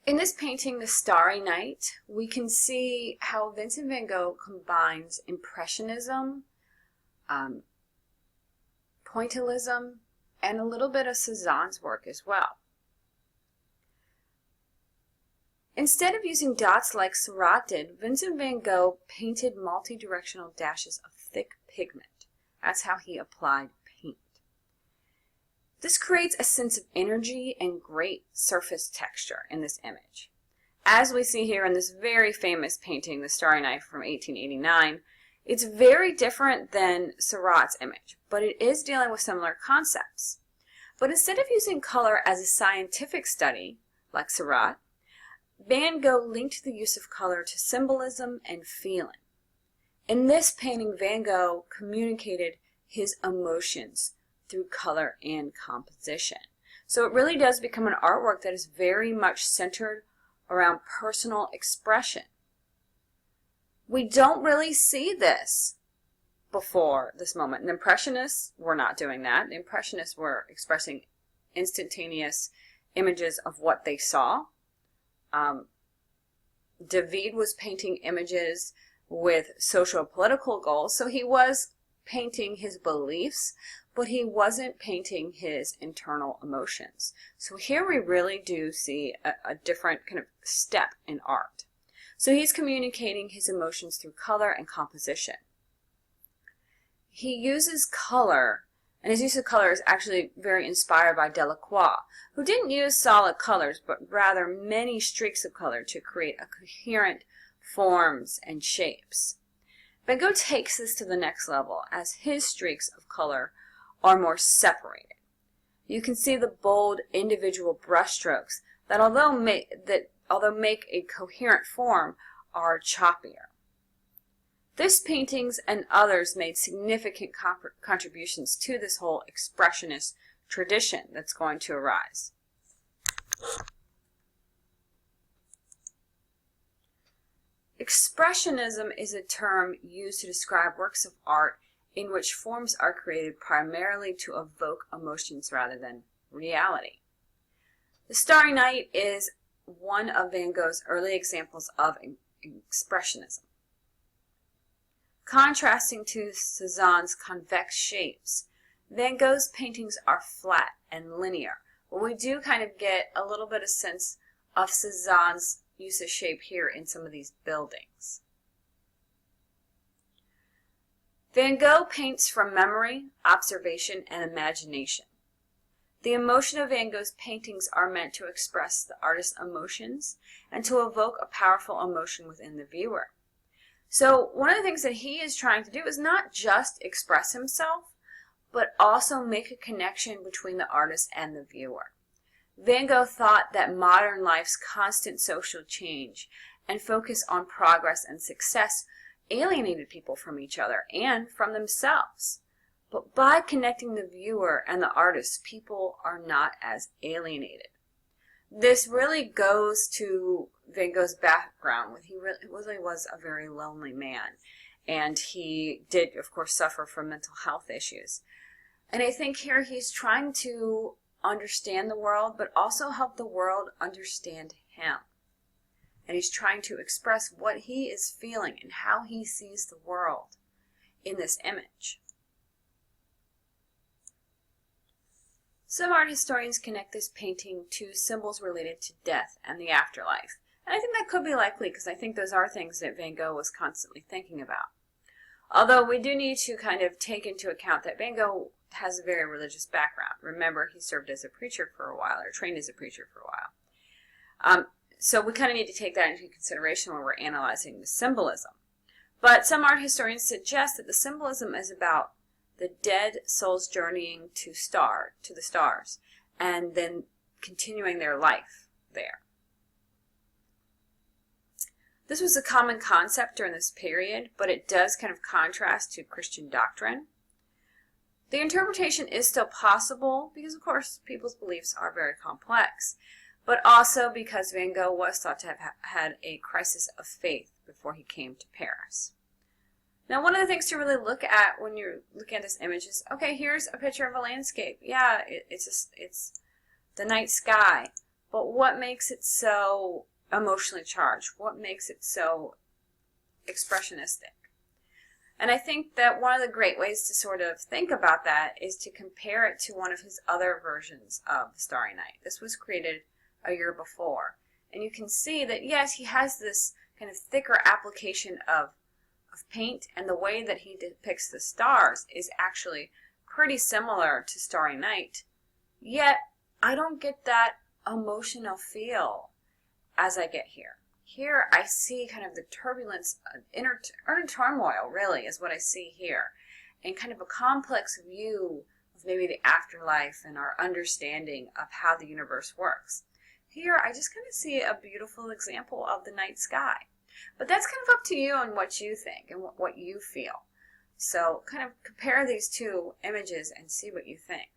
In this painting, The Starry Night, we can see how Vincent van Gogh combines Impressionism, Pointillism, and a little bit of Cézanne's work as well. Instead of using dots like Seurat did, Vincent van Gogh painted multi-directional dashes of thick pigment. That's how he applied paint. This creates a sense of energy and great surface texture in this image. As we see here in this very famous painting, The Starry Night from 1889, it's very different than Seurat's image, but it is dealing with similar concepts. But instead of using color as a scientific study, like Seurat, Van Gogh linked the use of color to symbolism and feeling. In this painting, Van Gogh communicated his emotions through color and composition. So it really does become an artwork that is very much centered around personal expression. We don't really see this before this moment. The Impressionists were not doing that. The Impressionists were expressing instantaneous images of what they saw. David was painting images with social political goals, so he was painting his beliefs, but he wasn't painting his internal emotions. So here we really do see a different kind of step in art. So he's communicating his emotions through color and composition. He uses color, and his use of color is actually very inspired by Delacroix, who didn't use solid colors, but rather many streaks of color to create a coherent forms and shapes. Van Gogh takes this to the next level as his streaks of color are more separated. You can see the bold individual brushstrokes that although make a coherent form, are choppier. This paintings and others made significant contributions to this whole expressionist tradition that's going to arise. Expressionism is a term used to describe works of art in which forms are created primarily to evoke emotions rather than reality. The Starry Night is one of Van Gogh's early examples of expressionism. Contrasting to Cézanne's convex shapes, Van Gogh's paintings are flat and linear, but we do kind of get a little bit of sense of Cézanne's use of shape here in some of these buildings. Van Gogh paints from memory, observation, and imagination. The emotion of Van Gogh's paintings are meant to express the artist's emotions and to evoke a powerful emotion within the viewer. So one of the things that he is trying to do is not just express himself, but also make a connection between the artist and the viewer. Van Gogh thought that modern life's constant social change and focus on progress and success alienated people from each other and from themselves. But by connecting the viewer and the artist, people are not as alienated. This really goes to Van Gogh's background. He really was a very lonely man, and he did, of course, suffer from mental health issues. And I think here he's trying to understand the world, but also help the world understand him. And he's trying to express what he is feeling and how he sees the world in this image. Some art historians connect this painting to symbols related to death and the afterlife. And I think that could be likely because I think those are things that Van Gogh was constantly thinking about. Although we do need to kind of take into account that Van Gogh has a very religious background. Remember, he served as a preacher for a while, or trained as a preacher for a while. So we kind of need to take that into consideration when we're analyzing the symbolism. But some art historians suggest that the symbolism is about the dead souls journeying to the stars, and then continuing their life there. This was a common concept during this period, but it does kind of contrast to Christian doctrine. The interpretation is still possible because, of course, people's beliefs are very complex, but also because Van Gogh was thought to have had a crisis of faith before he came to Paris. Now, one of the things to really look at when you're looking at this image is, okay, here's a picture of a landscape. Yeah, it's the night sky, but what makes it so emotionally charged? What makes it so expressionistic? And I think that one of the great ways to sort of think about that is to compare it to one of his other versions of The Starry Night. This was created a year before. And you can see that, yes, he has this kind of thicker application of paint, and the way that he depicts the stars is actually pretty similar to Starry Night. Yet, I don't get that emotional feel as I get here. Here I see kind of the turbulence, inner turmoil really is what I see here, and kind of a complex view of maybe the afterlife and our understanding of how the universe works. Here I just kind of see a beautiful example of the night sky. But that's kind of up to you and what you think and what you feel. So kind of compare these two images and see what you think.